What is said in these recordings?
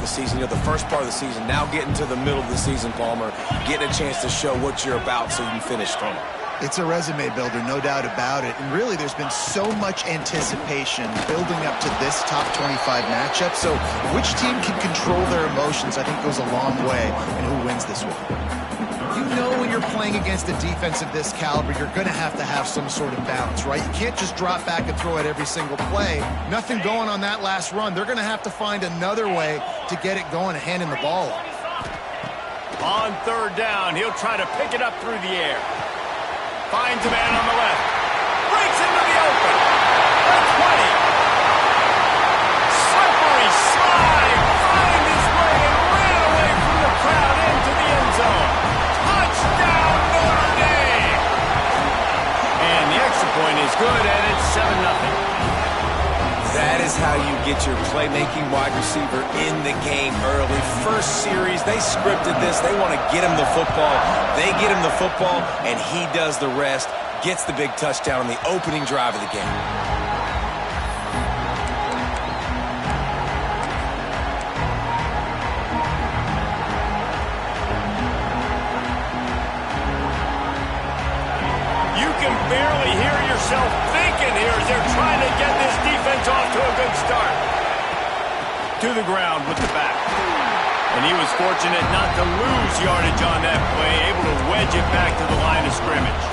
the season, the first part of the season, now getting to the middle of the season, Palmer, getting a chance to show what you're about so you can finish strong. It's a resume builder, no doubt about it. And really, there's been so much anticipation building up to this top 25 matchup. So which team can control their emotions, I think, goes a long way in who wins this one. You know when you're playing against a defense of this caliber, you're going to have some sort of balance, right? You can't just drop back and throw it every single play. Nothing going on that last run. They're going to have to find another way to get it going and handing the ball off. On third down, he'll try to pick it up through the air. Finds a man on the left. Breaks into the open. The 20. Slippery slide. Find his way and ran away from the crowd into the end zone. Touchdown, Notre Dame. And the extra point is good, and it's 7-0. That is how you get your playmaking wide receiver in the game early. First series, they scripted this. They want to get him the football. They get him the football, and he does the rest. Gets the big touchdown on the opening drive of the game. You can barely hear yourself thinking here as they're trying to get this defense off to a good start. To the ground with the back. And he was fortunate not to lose yardage on that play, able to wedge it back to the line of scrimmage.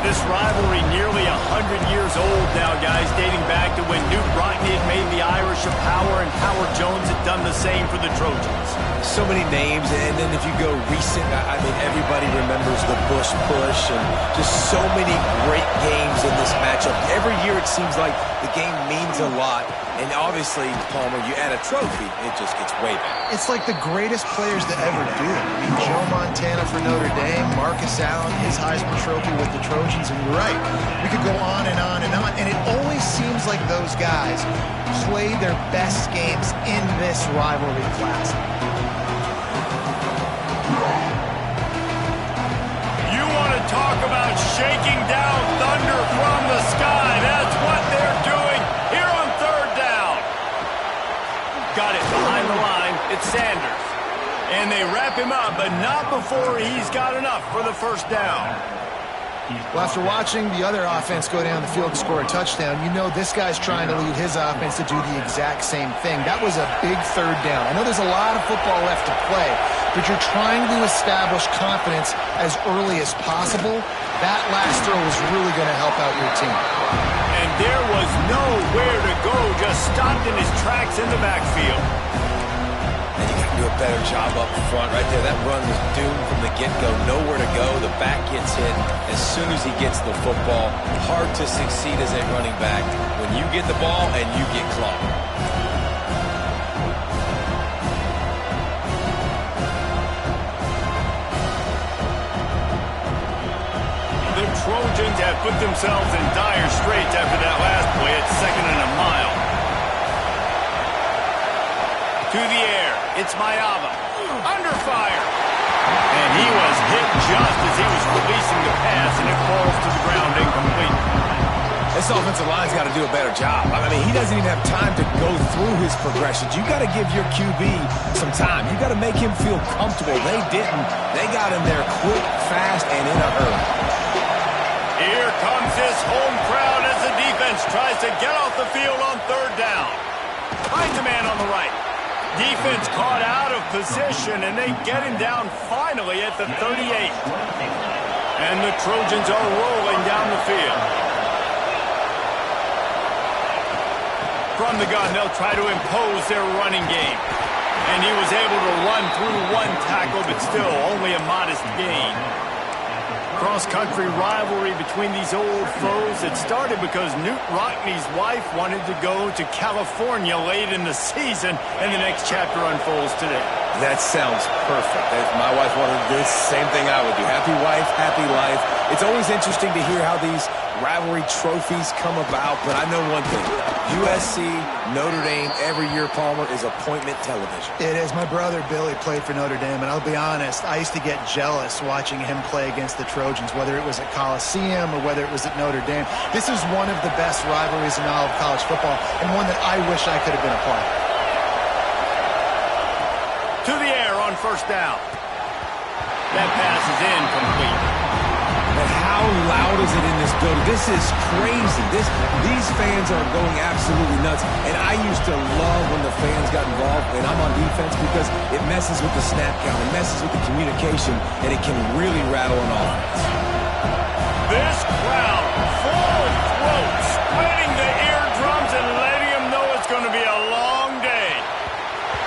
This rivalry nearly 100 years old now, guys, dating back to when Newt Rockne had made the Irish a power and Howard Jones had done the same for the Trojans. So many names, and then if you go recent, I mean, everybody remembers the Bush push and just so many great games in this matchup. Every year it seems like the game means a lot, and obviously, Palmer, you add a trophy, it just gets way better. It's like the greatest players to ever do it. I mean, Joe Montana for Notre Dame, Marcus Allen, his Heisman Trophy with the Trojans, and you're right. We could go on and on and on, and it always seems like those guys play their best games in this rivalry class. You want to talk about shaking down thunder from the sky. That's what they're doing here on third down. Got it behind the line. It's Sanders. And they wrap him up, but not before he's got enough for the first down. Well, after watching the other offense go down the field to score a touchdown, you know this guy's trying to lead his offense to do the exact same thing. That was a big third down. I know there's a lot of football left to play, but you're trying to establish confidence as early as possible. That last throw was really going to help out your team. And there was nowhere to go, just stopped in his tracks in the backfield. And you got to do a better job up front right there. That run was doomed from the get-go. Nowhere to go. The back gets hit as soon as he gets the football. Hard to succeed as a running back when you get the ball and you get clogged. The Trojans have put themselves in dire straits after that last play. It's 2nd and a mile. To the air. It's Mayava. Under fire. And he was hit just as he was releasing the pass, and it falls to the ground incomplete. This offensive line's got to do a better job. I mean, he doesn't even have time to go through his progressions. You got to give your QB some time. You got to make him feel comfortable. They didn't. They got him there quick, fast, and in a hurry. Here comes his home crowd as the defense tries to get off the field on third down. Finds a man on the right. Defense caught out of position, and they get him down finally at the 38. And the Trojans are rolling down the field. From the gun, they'll try to impose their running game. And he was able to run through one tackle, but still only a modest gain. Cross-country rivalry between these old foes. It started because Newt Rockne's wife wanted to go to California late in the season, and the next chapter unfolds today. That sounds perfect. If my wife wanted to do the same thing I would do. Happy wife, happy life. It's always interesting to hear how these rivalry trophies come about, but I know one thing. USC, Notre Dame, every year, Palmer, is appointment television. It is. My brother Billy played for Notre Dame, and I'll be honest, I used to get jealous watching him play against the Trojans, whether it was at Coliseum or whether it was at Notre Dame. This is one of the best rivalries in all of college football, and one that I wish I could have been a part of. To the air on first down. That pass is incomplete. But how loud is it in this building? This is crazy. These fans are going absolutely nuts. And I used to love when the fans got involved, and I'm on defense, because it messes with the snap count. It messes with the communication, and it can really rattle an offense. This crowd, full throat, spreading the eardrums and letting them know it's going to be a long day.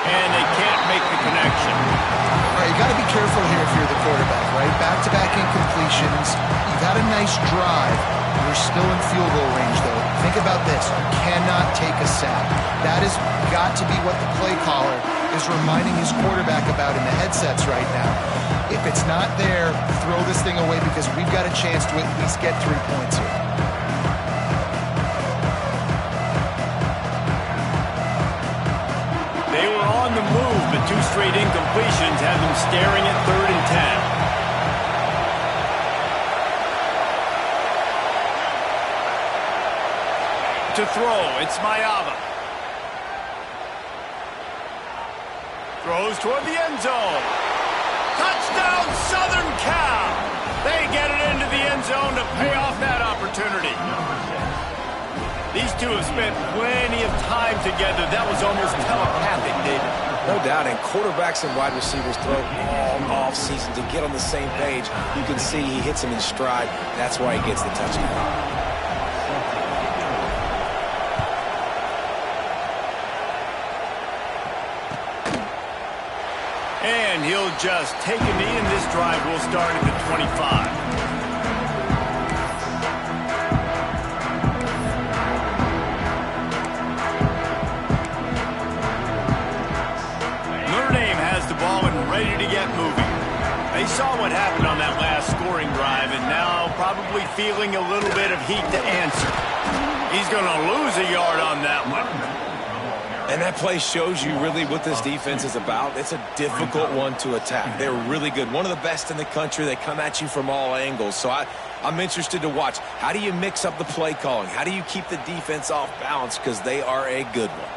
And they can't make the connection. All right, you got to be careful here if you're the quarterback, right? Back-to-back incompletions. You've had a nice drive. You're still in field goal range, though. Think about this. You cannot take a sack. That has got to be what the play caller is reminding his quarterback about in the headsets right now. If it's not there, throw this thing away, because we've got a chance to at least get 3 points here. They were on the move, but 2 straight incompletions have them staring at 3rd and 10. To throw, it's Mayava. Throws toward the end zone. Touchdown, Southern Cal! They get it into the end zone to pay off that opportunity. These two have spent plenty of time together. That was almost telepathic, David. No doubt, and quarterbacks and wide receivers throw all off-season to get on the same page. You can see he hits him in stride. That's why he gets the touchdown. And he'll just take a knee, and this drive will start at the 25. Notre Dame has the ball and ready to get moving. They saw what happened on that last scoring drive, and now probably feeling a little bit of heat to answer. He's going to lose a yard on that one. And that play shows you really what this defense is about. It's a difficult one to attack. They're really good. One of the best in the country. They come at you from all angles. So I'm interested to watch. How do you mix up the play calling? How do you keep the defense off balance? Because they are a good one.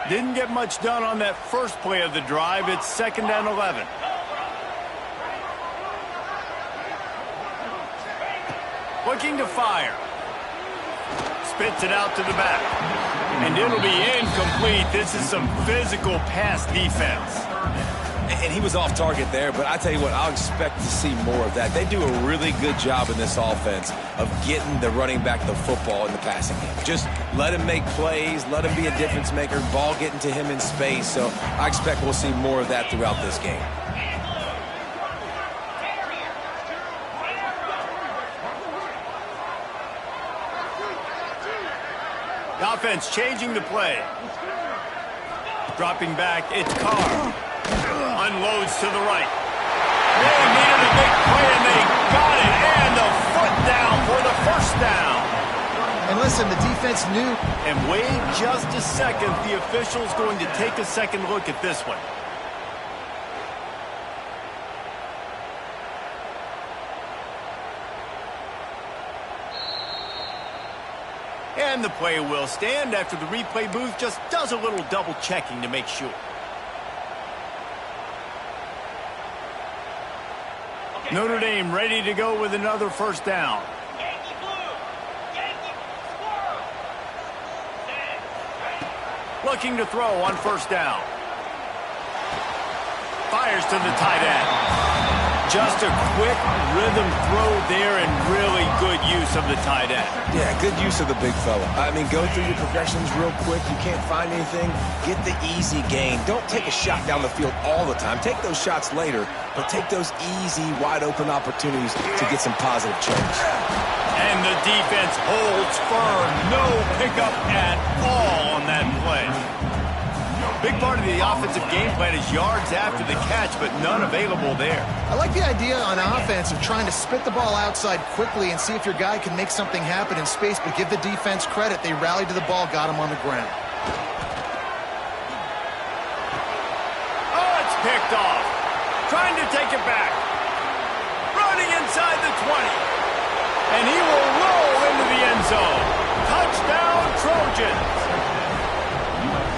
Didn't get much done on that first play of the drive. It's 2nd and 11. Looking to fire. Spits it out to the back. And it'll be incomplete. This is some physical pass defense. And he was off target there, but I tell you what, I'll expect to see more of that. They do a really good job in this offense of getting the running back the football in the passing game. Just let him make plays, let him be a difference maker, ball getting to him in space. So I expect we'll see more of that throughout this game. The offense changing the play. Dropping back, it's Carr. Unloads to the right. They needed a big play, and they got it. And the foot down for the first down. And listen, the defense knew. And wait just a second. The official's going to take a second look at this one. And the play will stand after the replay booth just does a little double checking to make sure. Notre Dame ready to go with another first down. Looking to throw on first down. Fires to the tight end. Just a quick rhythm throw there, and really good use of the tight end. Yeah, good use of the big fella. I mean, go through your progressions real quick. You can't find anything. Get the easy gain. Don't take a shot down the field all the time. Take those shots later, but take those easy, wide-open opportunities to get some positive change. And the defense holds firm. No pickup at all on that play. Big part of the offensive game plan is yards after the catch, but none available there. I like the idea on offense of trying to spit the ball outside quickly and see if your guy can make something happen in space, but give the defense credit. They rallied to the ball, got him on the ground. Oh, it's picked off. Trying to take it back. Running inside the 20. And he will roll into the end zone. Touchdown, Trojans.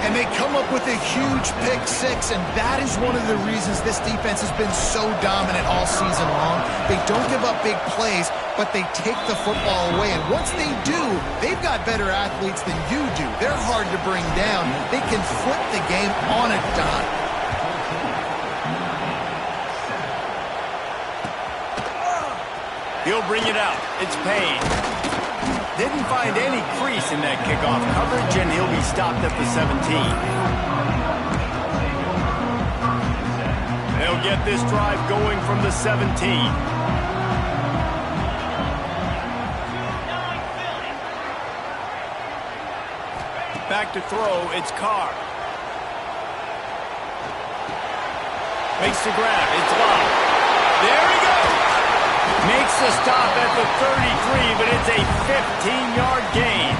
And they come up with a huge pick six, and that is one of the reasons this defense has been so dominant all season long. They don't give up big plays, but they take the football away. And once they do, they've got better athletes than you do. They're hard to bring down. They can flip the game on a dime. He'll bring it out. It's Payne. Didn't find any crease in that kickoff coverage, and he'll be stopped at the 17. They'll get this drive going from the 17. Back to throw, it's Carr. Makes the grab, it's locked. There he goes! Makes the stop at the 33, but it's a 15-yard gain.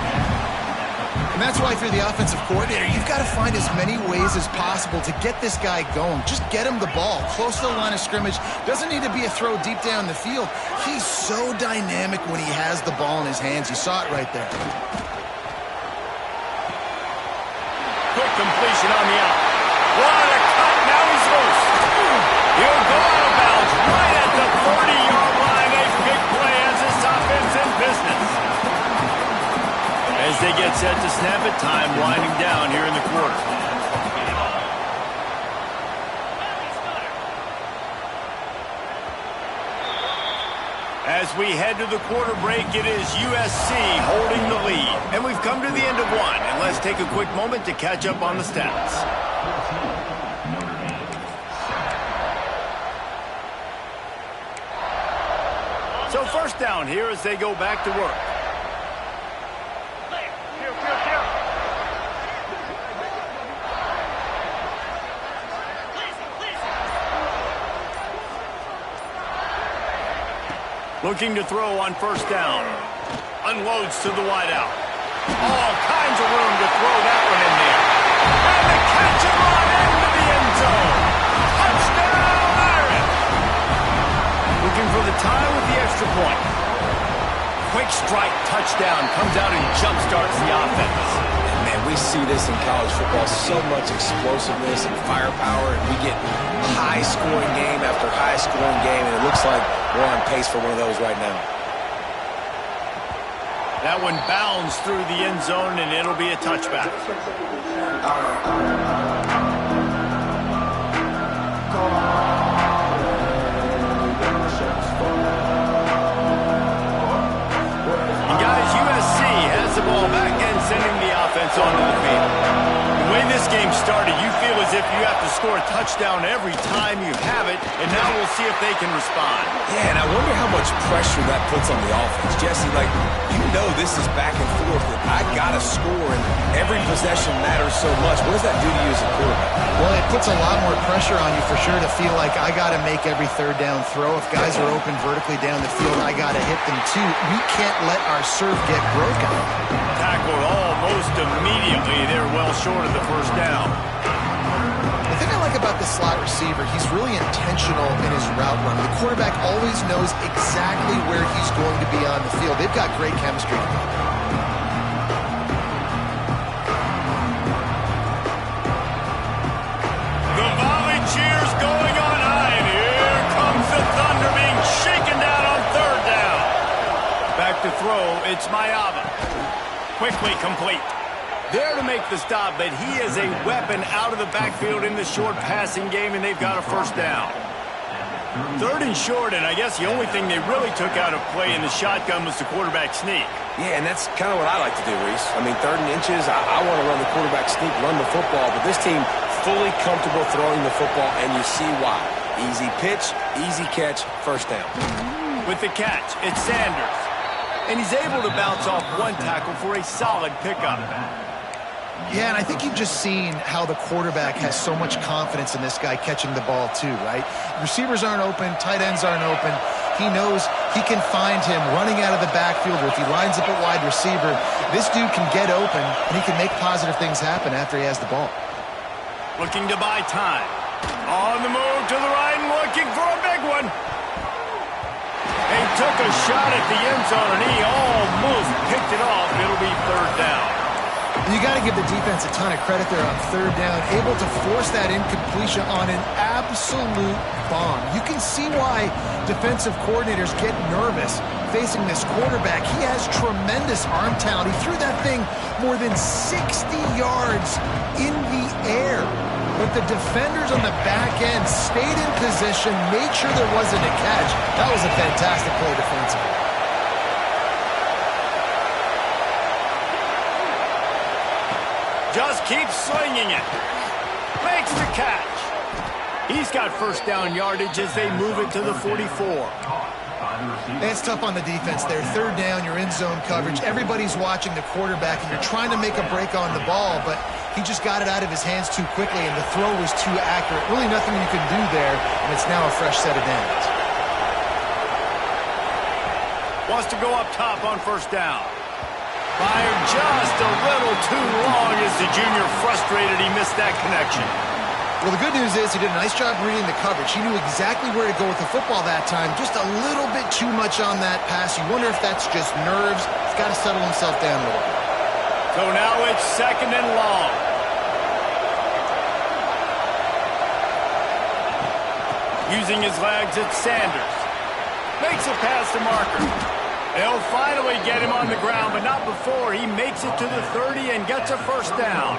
And that's why if you're the offensive coordinator, you've got to find as many ways as possible to get this guy going. Just get him the ball close to the line of scrimmage. Doesn't need to be a throw deep down the field. He's so dynamic when he has the ball in his hands. You saw it right there. Quick completion on the out. What a cut. Now he's loose. He'll go out of bounds right at the 30-yard line. A big play as this offense in business. As they get set to snap it, time winding down here in the quarter. As we head to the quarter break, it is USC holding the lead. And we've come to the end of one. And let's take a quick moment to catch up on the stats. So first down here as they go back to work. Looking to throw on first down. Unloads to the wideout. All kinds of room to throw that one in there. And the catch and run into the end zone. Touchdown, Irish! Looking for the tie with the extra point. Quick strike touchdown. Comes out and jumpstarts the offense. And man, we see this in college football. So much explosiveness and firepower. And we get high-scoring game after high-scoring game. And it looks like we're on pace for one of those right now. That one bounds through the end zone, and it'll be a touchback. And guys, USC has the ball back and sending the offense onto the field. The way this game started, you feel as if you have to score a touchdown every time you have it, and now we'll see if they can respond. Yeah, and I wonder how much pressure that puts on the offense. Jesse, like, you know this is back and forth. I got to score, and every possession matters so much. What does that do to you as a quarterback? Well, it puts a lot more pressure on you for sure to feel like I got to make every third down throw. If guys are open vertically down the field, I got to hit them too. We can't let our serve get broken. Tackled almost immediately. They're well short of the first down. The thing I like about the slot receiver, he's really intentional in his route run. The quarterback always knows exactly where he's going to be on the field. They've got great chemistry together. The volley cheers going on high, and here comes the Thunder being shaken down on third down. Back to throw, it's Mayava. Quickly complete. There to make the stop, but he is a weapon out of the backfield in the short passing game, and they've got a first down. Third and short, and I guess the only thing they really took out of play in the shotgun was the quarterback sneak. Yeah, and that's kind of what I like to do, Reese. I mean, 3rd and inches, I want to run the quarterback sneak, run the football, but this team fully comfortable throwing the football, and you see why. Easy pitch, easy catch, first down. With the catch, it's Sanders. And he's able to bounce off one tackle for a solid pickup. Yeah, and I think you've just seen how the quarterback has so much confidence in this guy catching the ball too, right? Receivers aren't open, tight ends aren't open. He knows he can find him running out of the backfield, or if he lines up at wide receiver, this dude can get open, and he can make positive things happen after he has the ball. Looking to buy time. On the move to the right and looking for a big one. He took a shot at the end zone, and he almost picked it off. It'll be third down. You got to give the defense a ton of credit there on third down, able to force that incompletion on an absolute bomb. You can see why defensive coordinators get nervous facing this quarterback. He has tremendous arm talent. He threw that thing more than 60 yards in the air. But the defenders on the back end stayed in position, made sure there wasn't a catch. That was a fantastic play defensively. Just keeps slinging it. Makes the catch. He's got first down yardage as they move it to the 44. It's tough on the defense there. Third down, you're in zone coverage. Everybody's watching the quarterback, and you're trying to make a break on the ball, but he just got it out of his hands too quickly, and the throw was too accurate. Really nothing you can do there, and it's now a fresh set of downs. Wants to go up top on first down. Fired just a little too long as the junior frustrated he missed that connection. Well, the good news is he did a nice job reading the coverage. He knew exactly where to go with the football that time. Just a little bit too much on that pass. You wonder if that's just nerves. He's got to settle himself down a little bit. So now it's second and long. Using his legs, it's Sanders. Makes a pass to Marker. They'll finally get him on the ground, but not before he makes it to the 30 and gets a first down.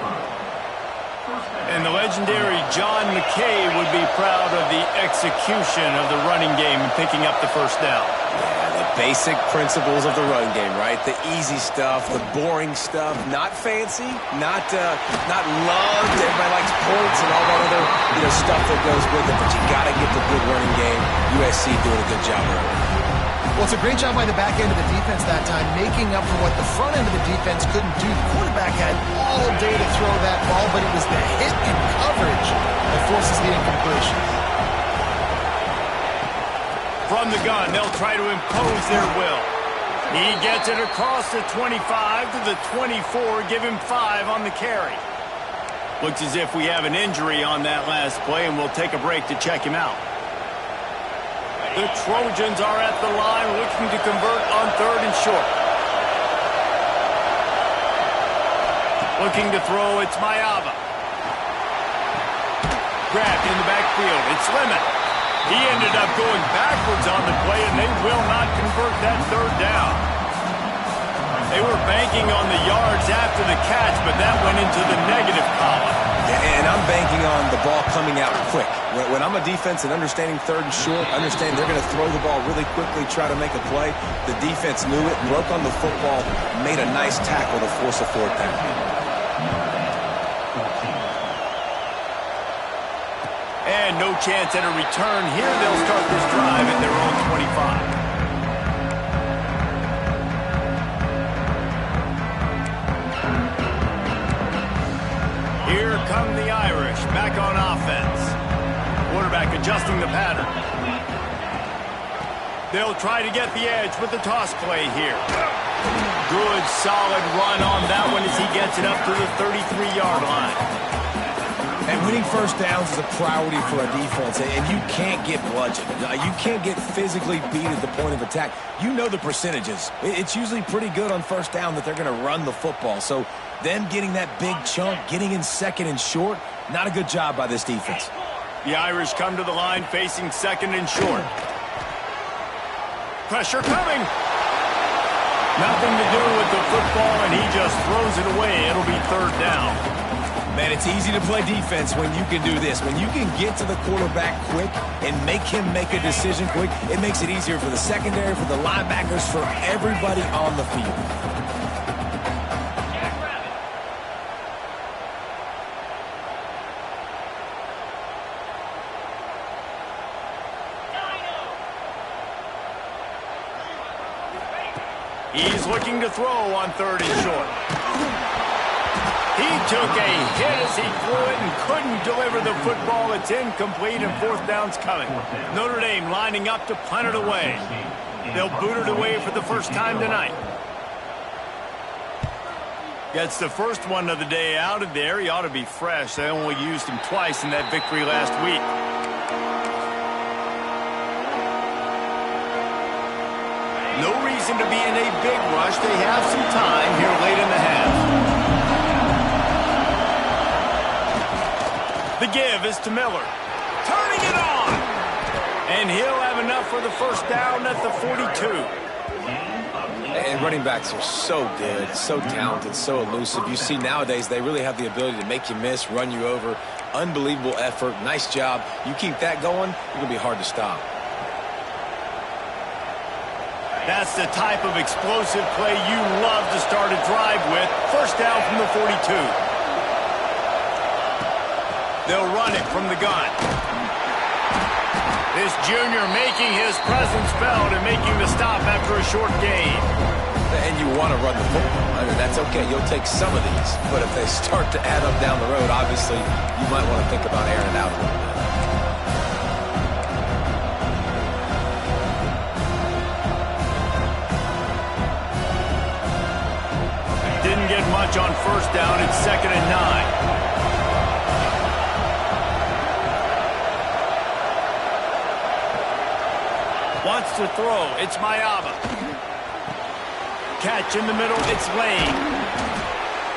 And the legendary John McKay would be proud of the execution of the running game and picking up the first down. Yeah, the basic principles of the run game, right? The easy stuff, the boring stuff, not fancy, not loved. Everybody likes points and all that other stuff that goes with it, but you got to get the good running game. USC doing a good job early. Well, it's a great job by the back end of the defense that time, making up for what the front end of the defense couldn't do. The quarterback had all day to throw that ball, but it was the hit and coverage that forces the incompletion. From the gun, they'll try to impose their will. He gets it across the 25 to the 24, give him 5 on the carry. Looks as if we have an injury on that last play, and we'll take a break to check him out. The Trojans are at the line looking to convert on third and short. Looking to throw, it's Mayava. Grabbed in the backfield, it's Lemon. He ended up going backwards on the play, and they will not convert that third down. They were banking on the yards after the catch, but that went into the negative column. And I'm banking on the ball coming out quick. When I'm a defense and understanding third and short, understand they're going to throw the ball really quickly, try to make a play. The defense knew it, broke on the football, made a nice tackle to force a fourth down. And no chance at a return here. They'll start this drive at their own 25. Here come the Irish, back on offense. Quarterback adjusting the pattern. They'll try to get the edge with the toss play here. Good, solid run on that one as he gets it up to the 33-yard line. And winning first downs is a priority for a defense, and you can't get bludgeoned. You can't get physically beat at the point of attack. You know the percentages. It's usually pretty good on first down that they're going to run the football. So them getting that big chunk, getting in second and short, not a good job by this defense. The Irish come to the line facing second and short. Pressure coming. Nothing to do with the football, and he just throws it away. It'll be third down. Man, it's easy to play defense when you can do this. When you can get to the quarterback quick and make him make a decision quick, it makes it easier for the secondary, for the linebackers, for everybody on the field. He's looking to throw on third and short. He took a hit as he threw it and couldn't deliver the football. It's incomplete and fourth down's coming. Notre Dame lining up to punt it away. They'll boot it away for the first time tonight. Gets the first one of the day out of there. He ought to be fresh. They only used him twice in that victory last week. No reason to be in a big rush. They have some time here late in the half. Levis to Miller. Turning it on. And he'll have enough for the first down at the 42. And running backs are so good, so talented, so elusive. You see nowadays they really have the ability to make you miss, run you over. Unbelievable effort. Nice job. You keep that going, you're going to be hard to stop. That's the type of explosive play you love to start a drive with. First down from the 42. They'll run it from the gun. This junior making his presence felt and making the stop after a short gain. And you want to run the football. I mean, that's okay. You'll take some of these. But if they start to add up down the road, obviously, you might want to think about airing it out a little bit. Didn't get much on first down. It's 2nd and 9. Wants to throw. It's Mayaba. Catch in the middle. It's Lane.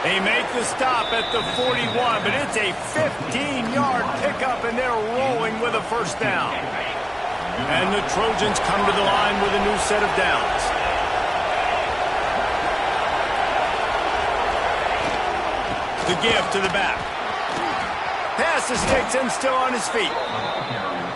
They make the stop at the 41, but it's a 15-yard pickup, and they're rolling with a first down. And the Trojans come to the line with a new set of downs. The give to the back. Pass the sticks and still on his feet.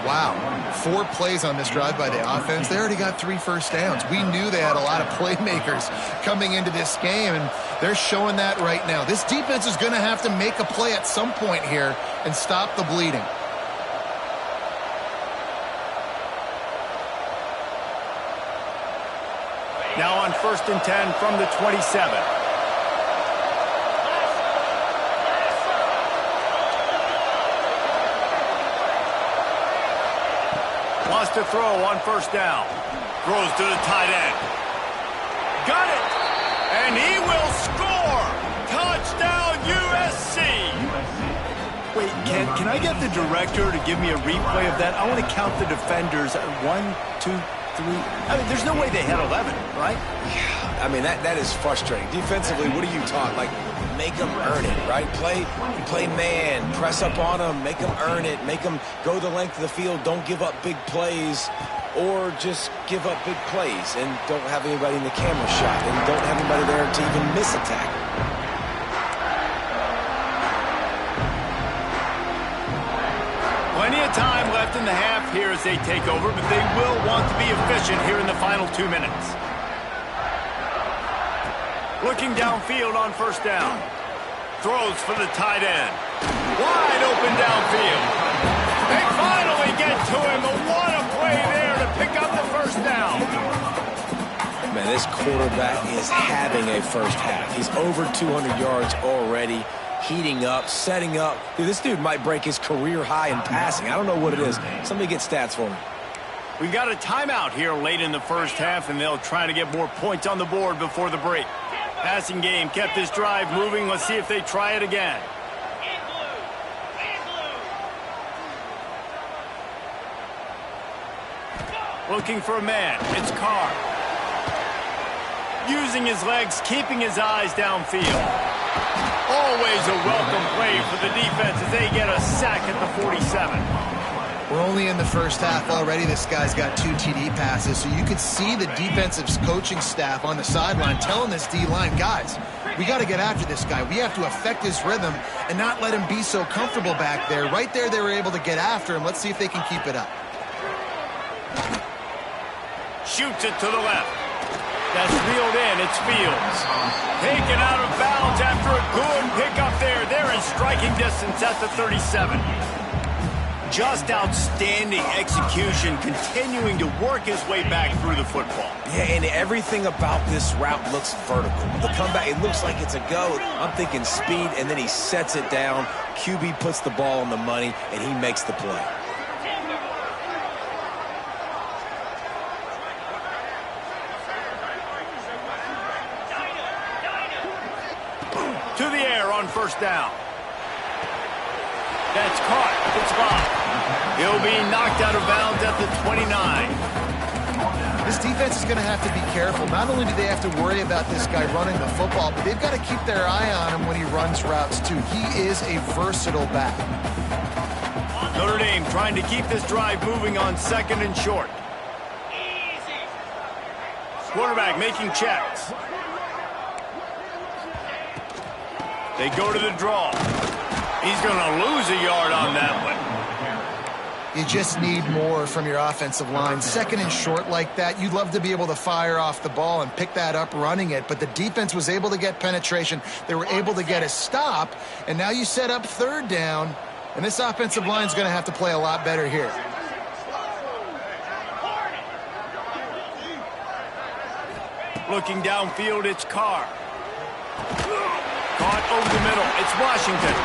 Wow, 4 plays on this drive by the offense. They already got 3 first downs. We knew they had a lot of playmakers coming into this game, and they're showing that right now. This defense is going to have to make a play at some point here and stop the bleeding. Now on 1st and 10 from the 27. Wants to throw on first down. Throws to the tight end. Got it! And he will score! Touchdown USC! Wait, can I get the director to give me a replay of that? I want to count the defenders. 1, 2, 3. I mean, there's no way they had 11, right? Yeah, I mean, that is frustrating. Defensively, what are you taught? Like, make them earn it, right? Play man, press up on them, make them earn it, make them go the length of the field, don't give up big plays, or just give up big plays and don't have anybody in the camera shot and don't have anybody there to even miss a tackle. Plenty of time left in the half here as they take over, but they will want to be efficient here in the final 2 minutes. Looking downfield on first down. Throws for the tight end. Wide open downfield. They finally get to him. What a play there to pick up the first down. Man, this quarterback is having a first half. He's over 200 yards already, heating up, setting up. Dude, this dude might break his career high in passing. I don't know what it is. Somebody get stats for me. We've got a timeout here late in the first half, and they'll try to get more points on the board before the break. Passing game kept this drive moving. Let's see if they try it again. Looking for a man. It's Carr. Using his legs, keeping his eyes downfield. Always a welcome play for the defense as they get a sack at the 47. We're only in the first half already. This guy's got 2 TD passes, so you could see the defensive coaching staff on the sideline telling this D-line, guys, we got to get after this guy. We have to affect his rhythm and not let him be so comfortable back there. Right there, they were able to get after him. Let's see if they can keep it up. Shoots it to the left. That's reeled in. It's Fields. Taken out of bounds after a good pickup there. They're in striking distance at the 37. Just outstanding execution, continuing to work his way back through the football. Yeah, and everything about this route looks vertical. The comeback, it looks like it's a go. I'm thinking speed, and then he sets it down. QB puts the ball on the money, and he makes the play. To the air on first down. That's caught. It's blocked. He'll be knocked out of bounds at the 29. This defense is going to have to be careful. Not only do they have to worry about this guy running the football, but they've got to keep their eye on him when he runs routes too. He is a versatile back. Notre Dame trying to keep this drive moving on 2nd and short. Quarterback making checks. They go to the draw. He's going to lose a yard on that one. You just need more from your offensive line. 2nd and short like that, you'd love to be able to fire off the ball and pick that up running it, but the defense was able to get penetration. They were able to get a stop, and now you set up 3rd down, and this offensive line is going to have to play a lot better here. Looking downfield, it's Carr. Caught over the middle. It's Washington.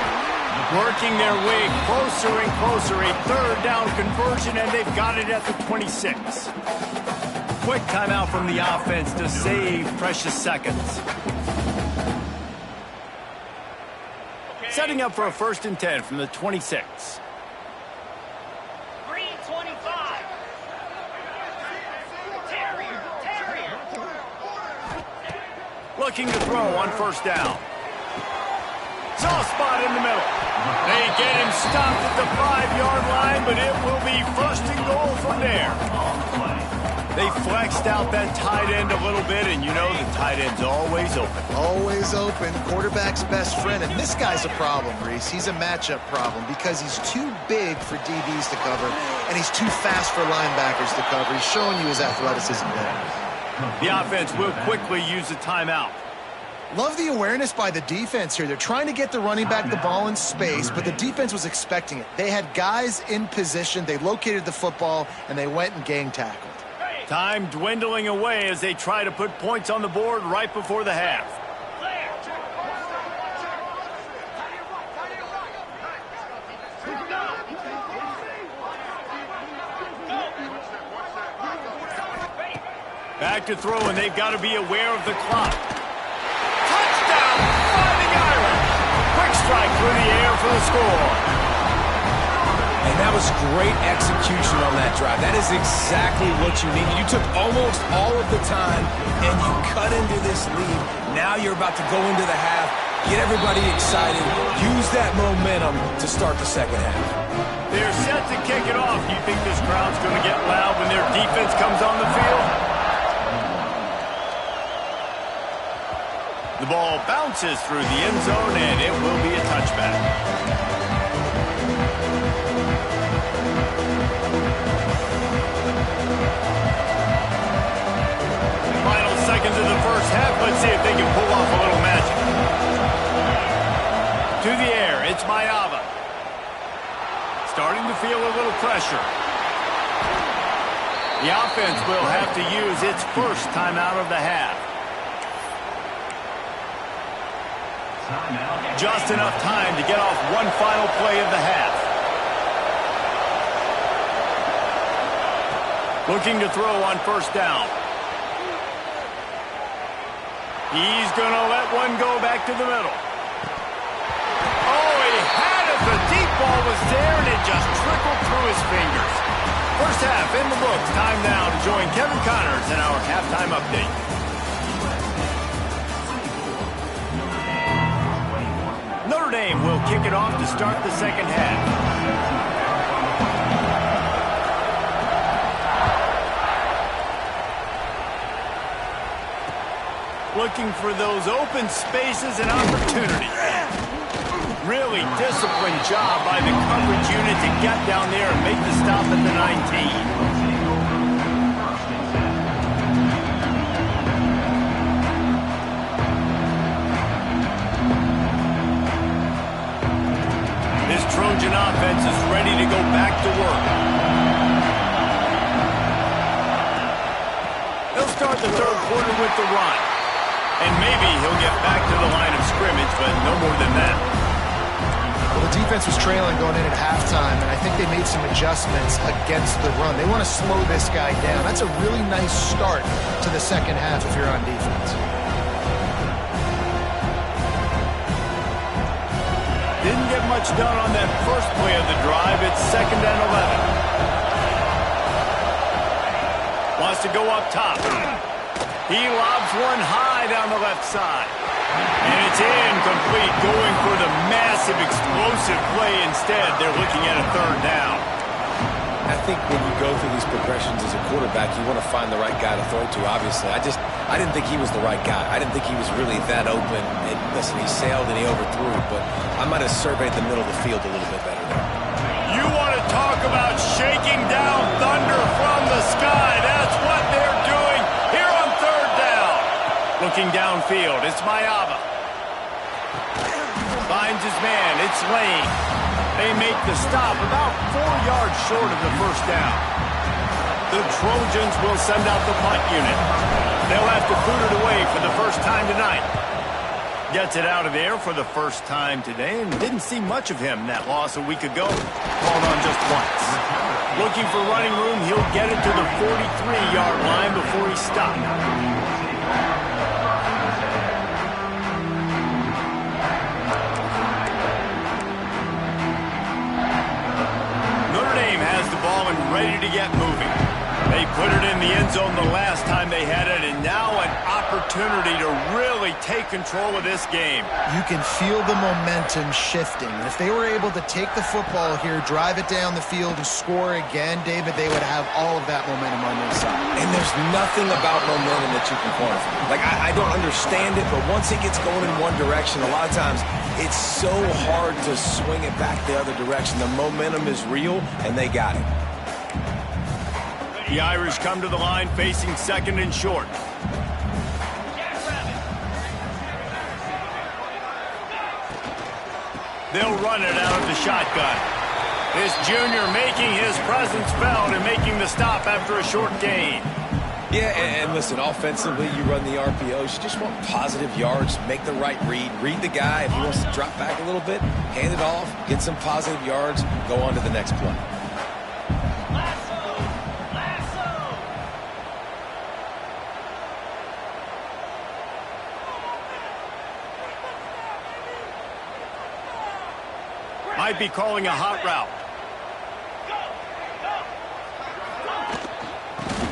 Working their way closer and closer. A 3rd down conversion, and they've got it at the 26. Quick timeout from the offense to save precious seconds. Setting up for a 1st and 10 from the 26. Looking to throw on 1st down. Soft spot in the middle. They get him stopped at the 5-yard line, but it will be 1st and goal from there. They flexed out that tight end a little bit, and you know the tight end's always open. Always open. Quarterback's best friend, and this guy's a problem, Reese. He's a matchup problem because he's too big for DBs to cover, and he's too fast for linebackers to cover. He's showing you his athleticism there. The offense will quickly use a timeout. Love the awareness by the defense here. They're trying to get the running back the ball in space, but the defense was expecting it. They had guys in position. They located the football, and they went and gang tackled. Time dwindling away as they try to put points on the board right before the half. Back to throw, and they've got to be aware of the clock. Touchdown! Fighting Irish! Quick strike through the air for the score. And that was great execution on that drive. That is exactly what you needed. You took almost all of the time, and you cut into this lead. Now you're about to go into the half, get everybody excited, use that momentum to start the 2nd half. They're set to kick it off. You think this crowd's going to get loud when their defense comes on the field? The ball bounces through the end zone, and it will be a touchback. Final seconds of the 1st half. Let's see if they can pull off a little magic. To the air, it's Mayava. Starting to feel a little pressure. The offense will have to use its 1st timeout of the half. Just enough time to get off one final play of the half. Looking to throw on 1st down. He's going to let one go back to the middle. Oh, he had it. The deep ball was there, and it just trickled through his fingers. 1st half in the books. Time now to join Kevin Connors in our halftime update. Notre Dame will kick it off to start the 2nd half. Looking for those open spaces and opportunities. Really disciplined job by the coverage unit to get down there and make the stop at the 19. Trojan offense is ready to go back to work. They'll start the 3rd quarter with the run. And maybe he'll get back to the line of scrimmage, but no more than that. Well, the defense was trailing going in at halftime, and I think they made some adjustments against the run. They want to slow this guy down. That's a really nice start to the 2nd half if you're on defense. Didn't get much done on that 1st play of the drive. It's 2nd and 11. Wants to go up top. He lobs one high down the left side. And it's incomplete. incomplete, going for the massive explosive play instead. They're looking at a third down. I think when you go through these progressions as a quarterback, you want to find the right guy to throw to, obviously. I didn't think he was the right guy. I didn't think he was really that open. And listen, he sailed and he overthrew, but I might have surveyed the middle of the field a little bit better there. You want to talk about shaking down thunder from the sky. That's what they're doing here on third down. Looking downfield, it's Mayava. Finds his man, it's Lane. They make the stop about 4 yards short of the first down. The Trojans will send out the punt unit. They'll have to boot it away for the first time tonight. Gets it out of there for the first time today, and didn't see much of him that loss a week ago. Called on just once. Looking for running room, he'll get it to the 43-yard line before he's stopped. Notre Dame has the ball and ready to get moving. They put it in the end zone the last time they had it, and now an opportunity to really take control of this game. You can feel the momentum shifting. And if they were able to take the football here, drive it down the field, and score again, David, they would have all of that momentum on their side. And there's nothing about momentum that you can quantify. Like, I don't understand it, but once it gets going in one direction, a lot of times it's so hard to swing it back the other direction. The momentum is real, and they got it. The Irish come to the line facing second and short. They'll run it out of the shotgun. This junior making his presence felt and making the stop after a short gain. Yeah, and listen, offensively, you run the RPOs. You just want positive yards, make the right read the guy. If he wants to drop back a little bit, hand it off, get some positive yards, go on to the next play. Might be calling a hot route.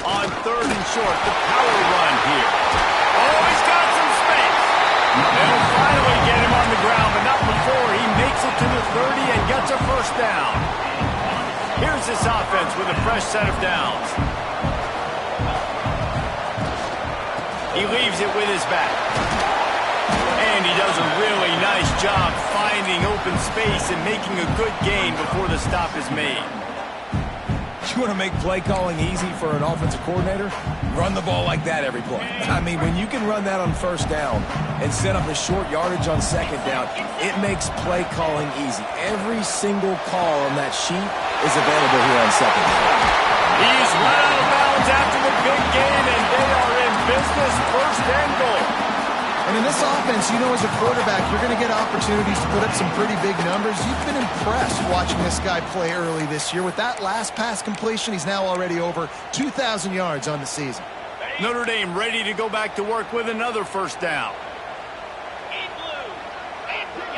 On third and short, the power run here. Oh, he's got some space. They'll finally get him on the ground, but not before he makes it to the 30 and gets a first down. Here's this offense with a fresh set of downs. He leaves it with his back. And he does a really nice job finding open space and making a good gain before the stop is made. You want to make play calling easy for an offensive coordinator? Run the ball like that every play. I mean, when you can run that on first down and set up a short yardage on second down, it makes play calling easy. Every single call on that sheet is available here on second down. He's run out of bounds after the big game, and they are in business, first and goal. And in this offense, you know, as a quarterback, you're going to get opportunities to put up some pretty big numbers. You've been impressed watching this guy play early this year. With that last pass completion, he's now already over 2,000 yards on the season. Notre Dame ready to go back to work with another first down.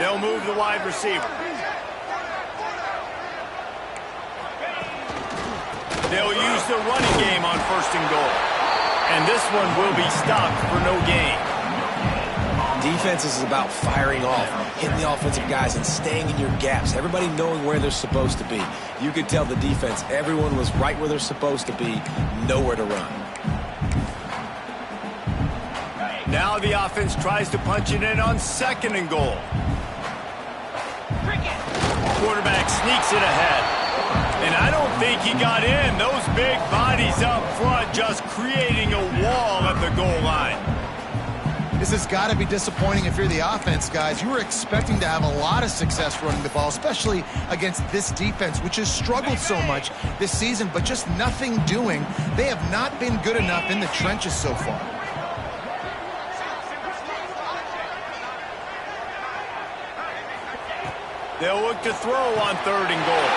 They'll move the wide receiver. They'll use the running game on first and goal. And this one will be stopped for no gain. Defense is about firing off, hitting the offensive guys, and staying in your gaps. Everybody knowing where they're supposed to be. You could tell the defense, everyone was right where they're supposed to be, nowhere to run. Now the offense tries to punch it in on second and goal. Quarterback sneaks it ahead. And I don't think he got in. Those big bodies up front just creating a wall at the goal line. This has got to be disappointing if you're the offense, guys. You were expecting to have a lot of success running the ball, especially against this defense, which has struggled so much this season, but just nothing doing. They have not been good enough in the trenches so far. They'll look to throw on third and goal.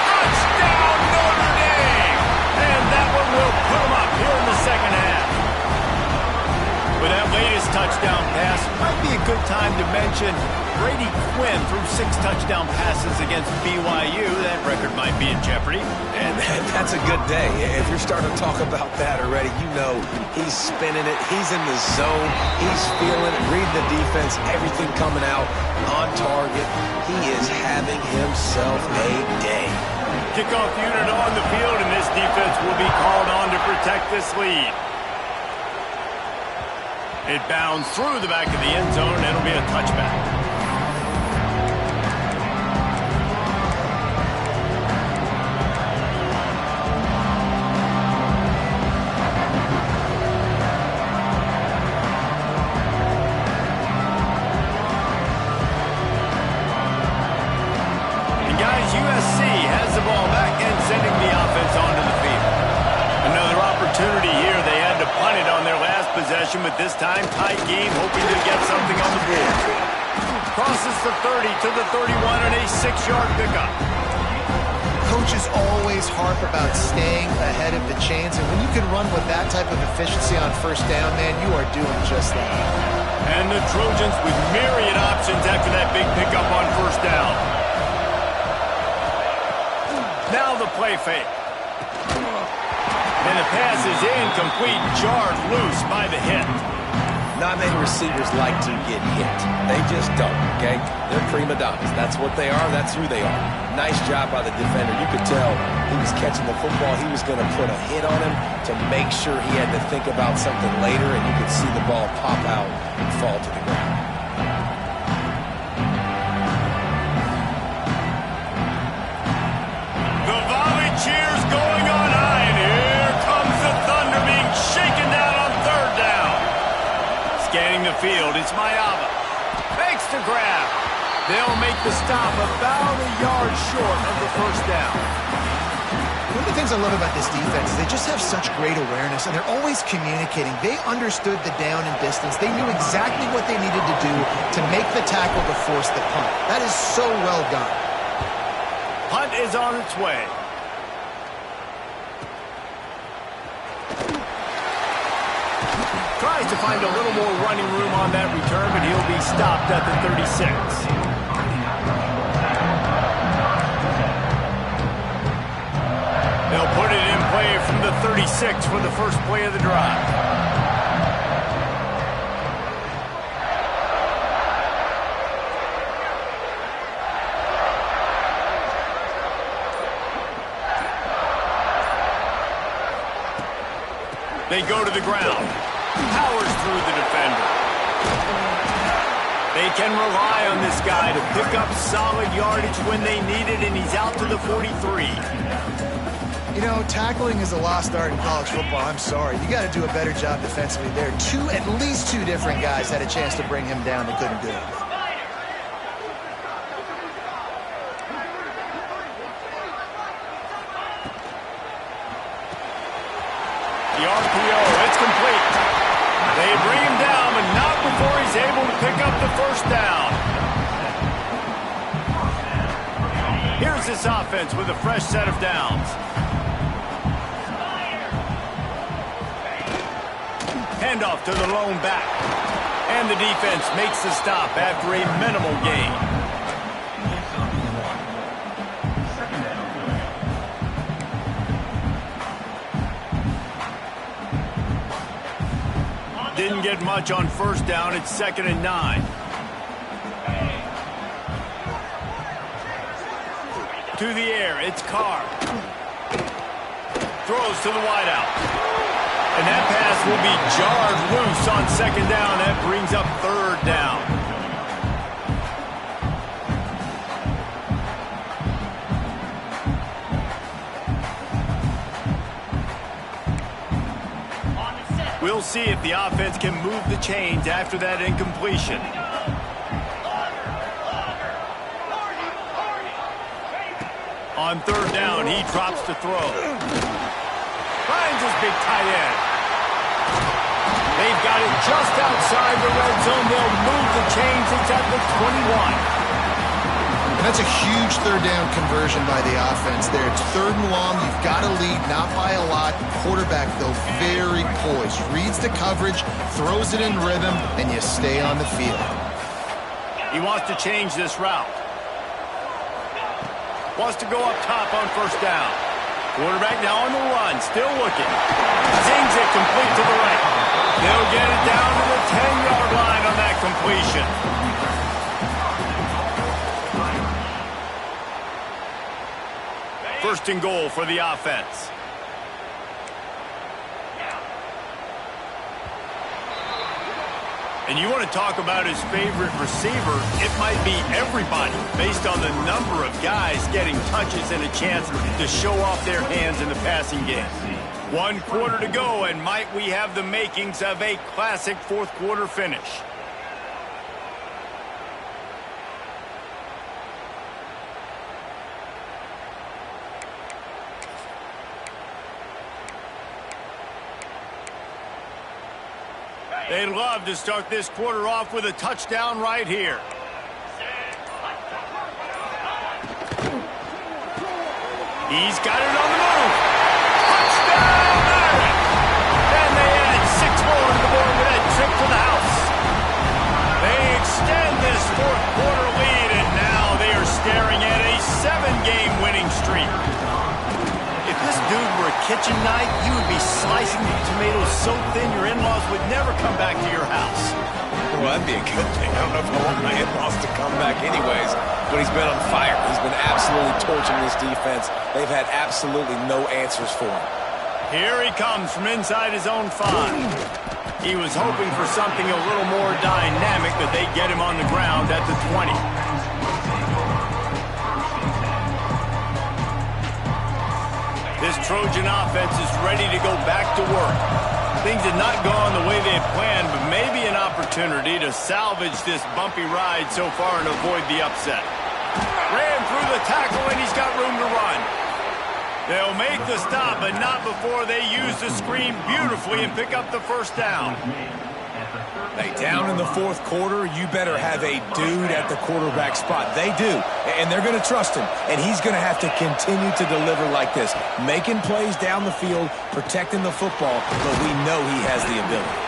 Touchdown, Notre Dame! And that one will put them up here in the second half. With that latest touchdown pass, might be a good time to mention Brady Quinn threw 6 touchdown passes against BYU. That record might be in jeopardy. And that's a good day. If you're starting to talk about that already, you know he's spinning it. He's in the zone. He's feeling it, reading the defense, everything coming out on target. He is having himself a day. Kickoff unit on the field, and this defense will be called on to protect this lead. It bounds through the back of the end zone, and it'll be a touchback. And guys, USC has the ball back and sending the offense onto the field. Another opportunity here. They had to punt it on their last possession, but this time tight game, hoping to get something on the board. Crosses the 30 to the 31 and a 6-yard pickup. Coaches always harp about staying ahead of the chains, and when you can run with that type of efficiency on first down, man, you are doing just that. And the Trojans with myriad options after that big pickup on first down. Now the play fake. And the pass is incomplete, jarred loose by the hit. Not many receivers like to get hit. They just don't, okay? They're prima donnas. That's what they are. That's who they are. Nice job by the defender. You could tell he was catching the football. He was going to put a hit on him to make sure he had to think about something later, and you could see the ball pop out and fall to the ground. The volley cheers going on high, and here comes the Thunder being shaken down on third down. Scanning the field, it's Mayava. Makes the grab. They'll make the stop about a yard short of the first down. One of the things I love about this defense is they just have such great awareness, and they're always communicating. They understood the down and distance. They knew exactly what they needed to do to make the tackle to force the punt. That is so well done. Punt is on its way. Tries to find a little more running room on that return, but he'll be stopped at the 36. They'll put it in play from the 36 for the first play of the drive. They go to the ground. Powers through the defender. They can rely on this guy to pick up solid yardage when they need it, and he's out to the 43. You know, tackling is a lost art in college football. I'm sorry. You got to do a better job defensively there. At least two different guys had a chance to bring him down. They couldn't do it. The RPO, it's complete. They bring him down, but not before he's able to pick up the first down. Here's this offense with a fresh set of downs. Handoff to the lone back. And the defense makes the stop after a minimal gain. Didn't get much on first down. It's 2nd and 9. To the air, it's Carr. Throws to the wideout. And that pass will be jarred loose on 2nd down. That brings up 3rd down. We'll see if the offense can move the chains after that incompletion. On 3rd down, he drops to throw. Finds his big tight end. They've got it just outside the red zone. They'll move the chains. It's at the 21. And that's a huge third down conversion by the offense there. It's 3rd and long. You've got to lead, not by a lot. Quarterback, though, very poised. Reads the coverage, throws it in rhythm, and you stay on the field. He wants to change this route. Wants to go up top on 1st down. Quarterback now on the run, still looking. Zings it complete to the right. They'll get it down to the 10-yard line on that completion. First and goal for the offense. And you want to talk about his favorite receiver, it might be everybody based on the number of guys getting touches and a chance to show off their hands in the passing game. 1 quarter to go, and might we have the makings of a classic 4th quarter finish. They'd love to start this quarter off with a touchdown right here. He's got it on the move. Touchdown, Aaron! And they add 6 more to the board with that trip to the house. They extend this 4th quarter lead, and now they are staring at a 7-game winning streak. If this dude were a kitchen knife, you would be slicing the tomatoes so thin your in-laws would never come back to your house. Well, that'd be a good thing. I don't know if I want my in-laws to come back anyways, but he's been on fire. He's been absolutely torching this defense. They've had absolutely no answers for him. Here he comes from inside his own 5. He was hoping for something a little more dynamic, but they get him on the ground at the 20. This Trojan offense is ready to go back to work. Things had not gone the way they had planned, but maybe an opportunity to salvage this bumpy ride so far and avoid the upset. Ran through the tackle, and he's got room to run. They'll make the stop, but not before they use the screen beautifully and pick up the 1st down. Hey, down in the 4th quarter, you better have a dude at the quarterback spot. They do, and they're going to trust him, and he's going to have to continue to deliver like this, making plays down the field, protecting the football, but we know he has the ability.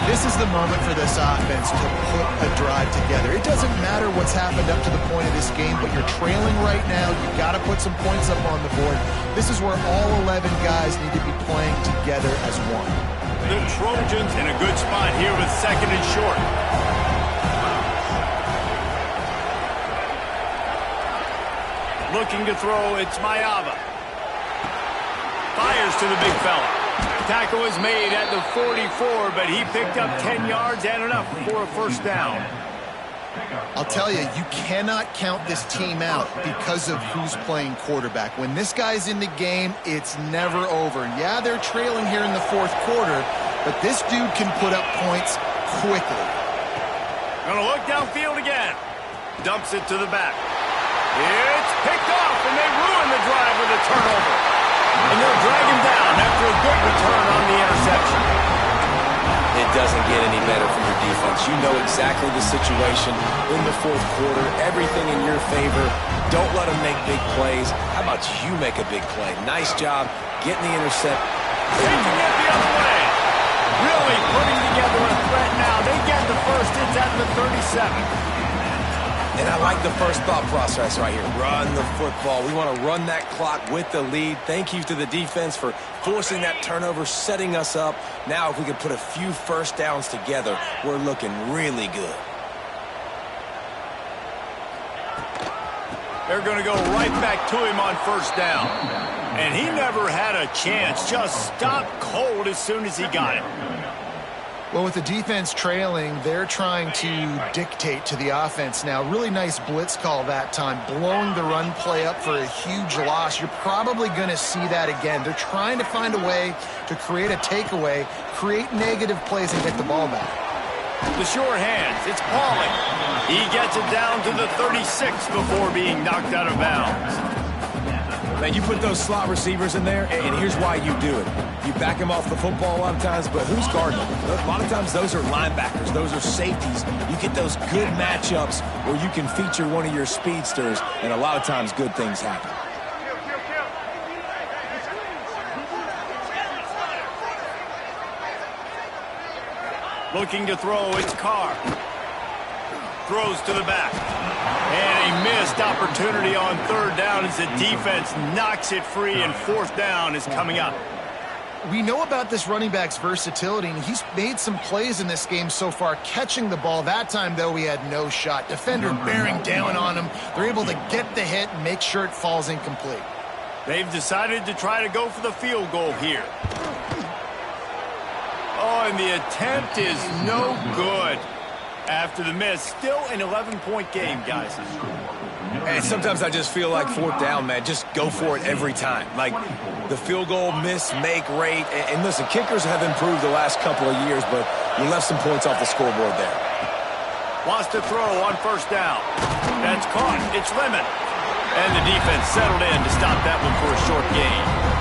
This is the moment for this offense to put a drive together. It doesn't matter what's happened up to the point of this game, but you're trailing right now. You've got to put some points up on the board. This is where all 11 guys need to be playing together as one. The Trojans in a good spot here with 2nd and short. Looking to throw, it's Mayava. Fires to the big fella. Tackle is made at the 44, but he picked up 10 yards and enough for a 1st down. I'll tell you, you cannot count this team out because of who's playing quarterback. When this guy's in the game, it's never over. Yeah, they're trailing here in the 4th quarter, but this dude can put up points quickly. Gonna look downfield again. Dumps it to the back. It's picked off, and they ruin the drive with a turnover. And they'll drag him down after a good return on the interception. It doesn't get any better for your defense. You know exactly the situation in the 4th quarter. Everything in your favor. Don't let them make big plays. How about you make a big play? Nice job getting the intercept. Taking it the other way. Really putting together a threat now. They get the 1st. It's at the 37. And I like the first thought process right here. Run the football. We want to run that clock with the lead. Thank you to the defense for forcing that turnover, setting us up. Now if we can put a few 1st downs together, we're looking really good. They're going to go right back to him on 1st down. And he never had a chance. Just stopped cold as soon as he got it. Well, with the defense trailing, they're trying to dictate to the offense now. Really nice blitz call that time, blowing the run play up for a huge loss. You're probably going to see that again. They're trying to find a way to create a takeaway, create negative plays, and get the ball back. The short hands, it's Pauling. He gets it down to the 36 before being knocked out of bounds. Man, you put those slot receivers in there, and here's why you do it. You back them off the football a lot of times, but who's guarding them? A lot of times those are linebackers. Those are safeties. You get those good matchups where you can feature one of your speedsters, and a lot of times good things happen. Looking to throw, it's Carr. Throws to the back. And a missed opportunity on third down as the defense knocks it free, and fourth down is coming up. We know about this running back's versatility, and he's made some plays in this game so far catching the ball. That time, though, he had no shot. Defender bearing down on him. They're able to get the hit and make sure it falls incomplete. They've decided to try to go for the field goal here. Oh, and the attempt is no good. After the miss, still an 11-point game, guys. And sometimes I just feel like fourth down, man, just go for it every time. Like the field goal miss, make rate. And listen, kickers have improved the last couple of years, but you left some points off the scoreboard there. Wants to throw on first down. That's caught. It's Lemon. And the defense settled in to stop that one for a short gain.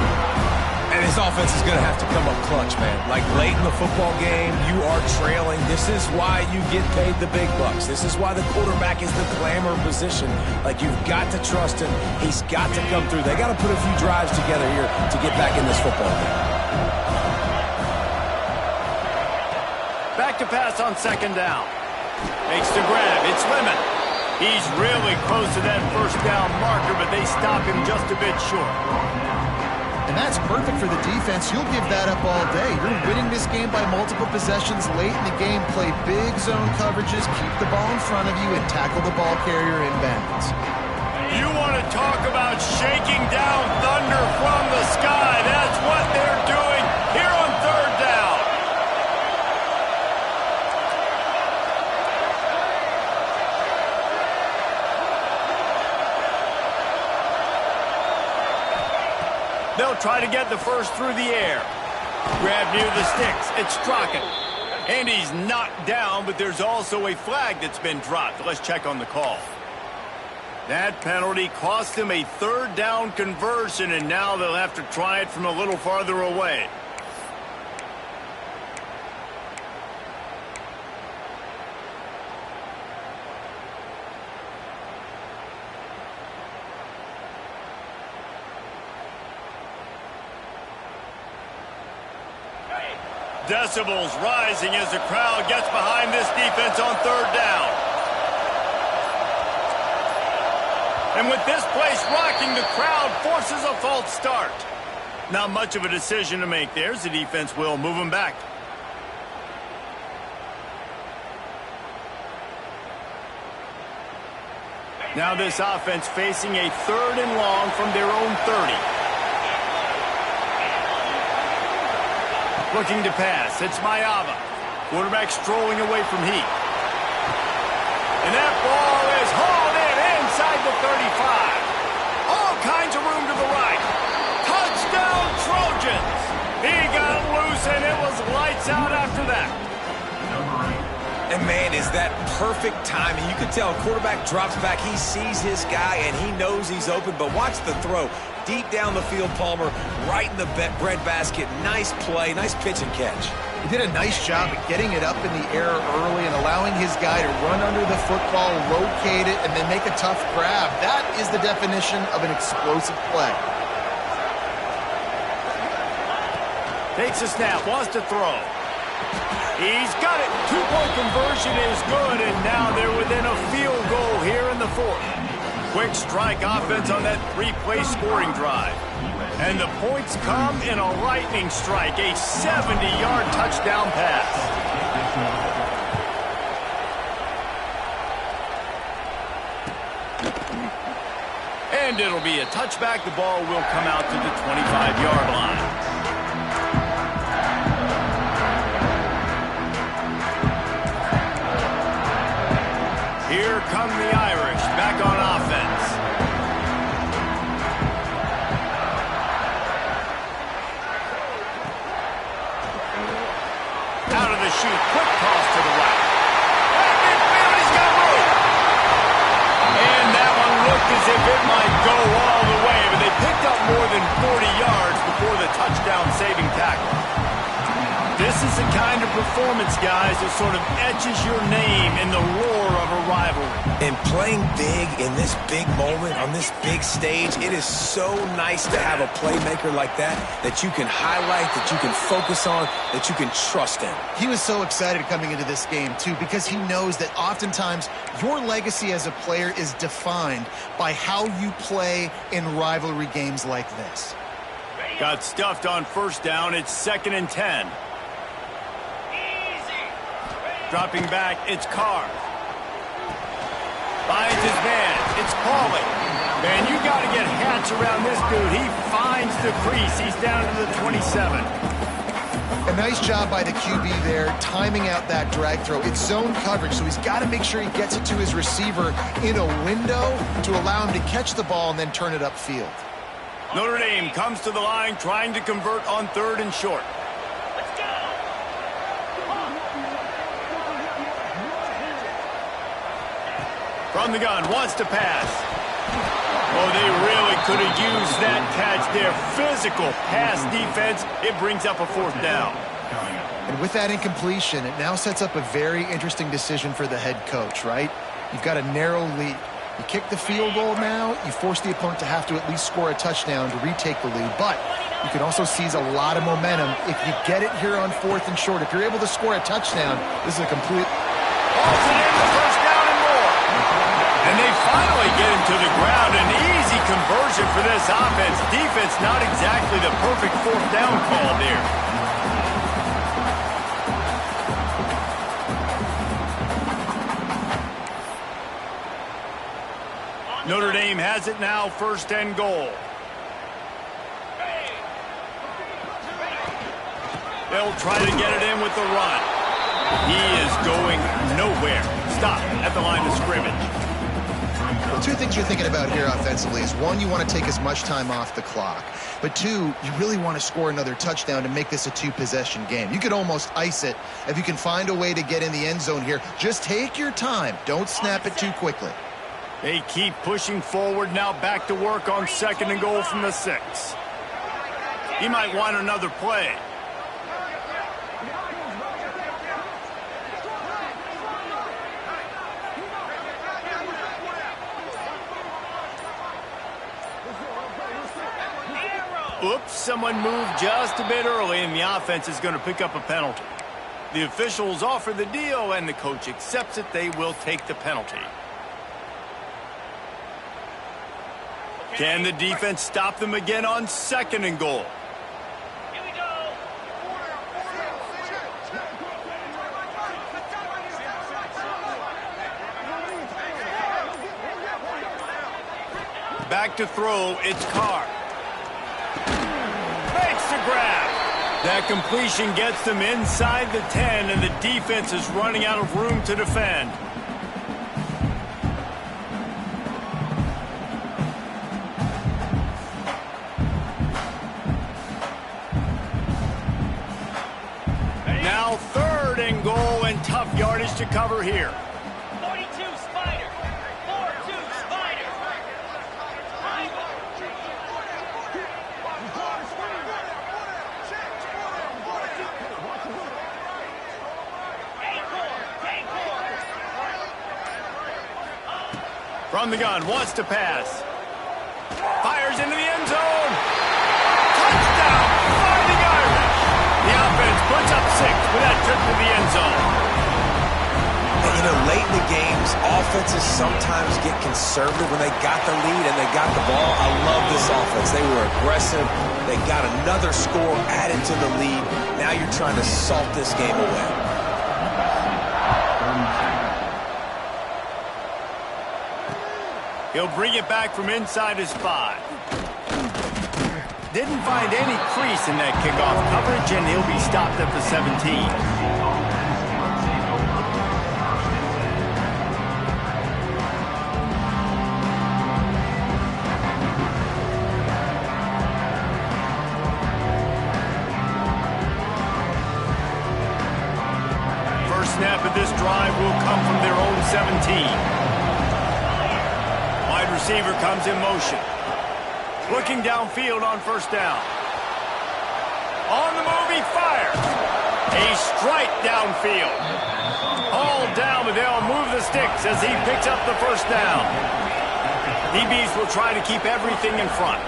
And his offense is going to have to come up clutch, man. Like late in the football game, you are trailing. This is why you get paid the big bucks. This is why the quarterback is the glamour position. Like, you've got to trust him. He's got to come through. They got to put a few drives together here to get back in this football game. Back to pass on second down. Makes the grab. It's Lemon. He's really close to that first down marker, but they stop him just a bit short. And that's perfect for the defense. You'll give that up all day. You're winning this game by multiple possessions late in the game. Play big zone coverages, keep the ball in front of you, and tackle the ball carrier in bounds. You want to talk about shaking down thunder from the sky. That's what they're doing here on third down. They'll try to get the first through the air. Grab near the sticks. It's Strachan. And he's knocked down, but there's also a flag that's been dropped. Let's check on the call. That penalty cost him a third down conversion, and now they'll have to try it from a little farther away. Decibels rising as the crowd gets behind this defense on third down. And with this place rocking, the crowd forces a false start. Not much of a decision to make there, as the defense will move them back. Now this offense facing a third and long from their own 30. Looking to pass. It's Mayava. Quarterback strolling away from Heat. And that ball is hauled in inside the 35. All kinds of room to the right. Touchdown, Trojans. He got loose, and it was lights out after that. And, man, is that perfect timing. You can tell a quarterback drops back. He sees his guy, and he knows he's open. But watch the throw. Deep down the field, Palmer, right in the breadbasket. Nice play, nice pitch and catch. He did a nice job at getting it up in the air early and allowing his guy to run under the football, locate it, and then make a tough grab. That is the definition of an explosive play. Takes a snap, wants to throw. He's got it. Two-point conversion is good, and now they're within a field goal here in the fourth. Quick strike offense on that three-play scoring drive. And the points come in a lightning strike, a 70-yard touchdown pass. And it'll be a touchback. The ball will come out to the 25-yard line. Here come the Irish, back on offense. Out of the chute, quick toss to the right. At midfield, he's got room. And that one looked as if it might go all the way, but they picked up is the kind of performance, guys, that sort of etches your name in the roar of a rivalry. And playing big in this big moment, on this big stage, it is so nice to have a playmaker like that you can highlight, that you can focus on, that you can trust in. He was so excited coming into this game, too, because he knows that oftentimes your legacy as a player is defined by how you play in rivalry games like this. Got stuffed on first down. It's 2nd and 10. Dropping back, it's Carr. Finds his man. It's Pauly. Man, you got to get hats around this dude. He finds the crease. He's down to the 27. A nice job by the QB there, timing out that drag throw. It's zone coverage, so he's got to make sure he gets it to his receiver in a window to allow him to catch the ball and then turn it upfield. Notre Dame comes to the line trying to convert on 3rd and short. Let's go! From the gun, wants to pass. Oh, they really could have used that catch there. Physical pass defense. It brings up a 4th down. And with that incompletion, it now sets up a very interesting decision for the head coach, right? You've got a narrow lead. You kick the field goal now, you force the opponent to have to at least score a touchdown to retake the lead. But you can also seize a lot of momentum if you get it here on 4th and short. If you're able to score a touchdown, this is a complete... Pulls it in the 1st down and more. And they finally get him to the ground. An easy conversion for this offense. Defense not exactly the perfect 4th down call there. Notre Dame has it now, 1st and goal. They'll try to get it in with the run. He is going nowhere. Stop at the line of scrimmage. Well, 2 things you're thinking about here offensively is, 1, you want to take as much time off the clock. But 2, you really want to score another touchdown to make this a 2-possession game. You could almost ice it if you can find a way to get in the end zone here. Just take your time. Don't snap it too quickly. They keep pushing forward, now back to work on 2nd and goal from the 6. He might want another play. Oops, someone moved just a bit early, and the offense is going to pick up a penalty. The officials offer the deal, and the coach accepts it. They will take the penalty. Can the defense stop them again on 2nd and goal? Here we go. Back to throw, it's Carr. Makes the grab. That completion gets them inside the 10, and the defense is running out of room to defend. Now 3rd and goal, and tough yardage to cover here. 42 Spider. 4-2 Spider. From the gun, wants to pass. Fires into the end zone. Touchdown, 40-yarder. The offense puts up 6 with that trip to the end zone. And, you know, late in the games, offenses sometimes get conservative when they got the lead and they got the ball. I love this offense. They were aggressive. They got another score added to the lead. Now you're trying to salt this game away. He'll bring it back from inside his 5. Didn't find any crease in that kickoff coverage, and he'll be stopped at the 17. First snap of this drive will come from their own 17. Wide receiver comes in motion. Looking downfield on 1st down. On the move, he fires. A strike downfield. All down, but they'll move the sticks as he picks up the first down. DBs will try to keep everything in front.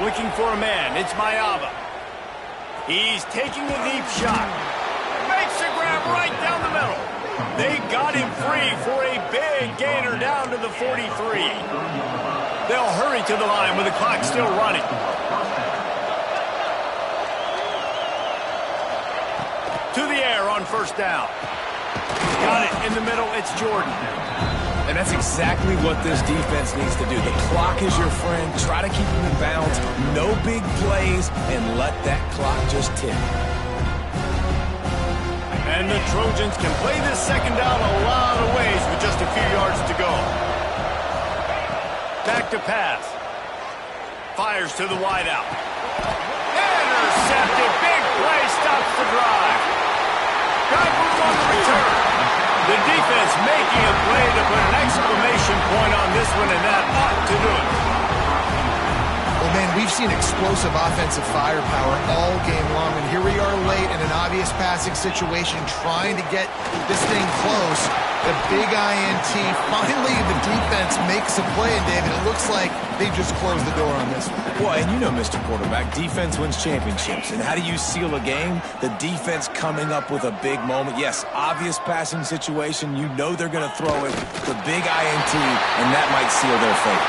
Looking for a man. It's Mayaba. He's taking a deep shot. Makes a grab right down the middle. They got him free for a big gainer down to the 43. They'll hurry to the line with the clock still running. To the air on first down. Got it in the middle. It's Jordan. And that's exactly what this defense needs to do. The clock is your friend. Try to keep them in bounds. No big plays, and let that clock just tick. And the Trojans can play this second down a lot of ways with just a few yards to go. Back to pass. Fires to the wideout. Intercepted. Big play stops the drive. Drive moves on the return. The defense making a play to put an exclamation point on this one, and that ought to do it. Well, man, we've seen explosive offensive firepower all game long, and here we are late in an obvious passing situation trying to get this thing close. The big INT, finally the defense makes a play, and David, it looks like they just closed the door on this one. Well, and you know, Mr. Quarterback, defense wins championships. And how do you seal a game? The defense coming up with a big moment. Yes, obvious passing situation. You know they're going to throw it. The big INT, and that might seal their fate.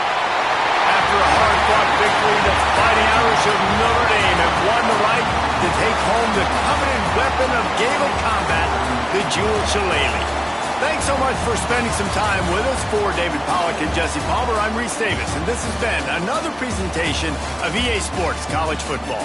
After a hard-fought victory, the Fighting Irish of Notre Dame have won the right to take home the coveted weapon of Gable combat, the Jewel Shillelagh. Thanks so much for spending some time with us. For David Pollack and Jesse Palmer, I'm Reese Davis, and this has been another presentation of EA Sports College Football.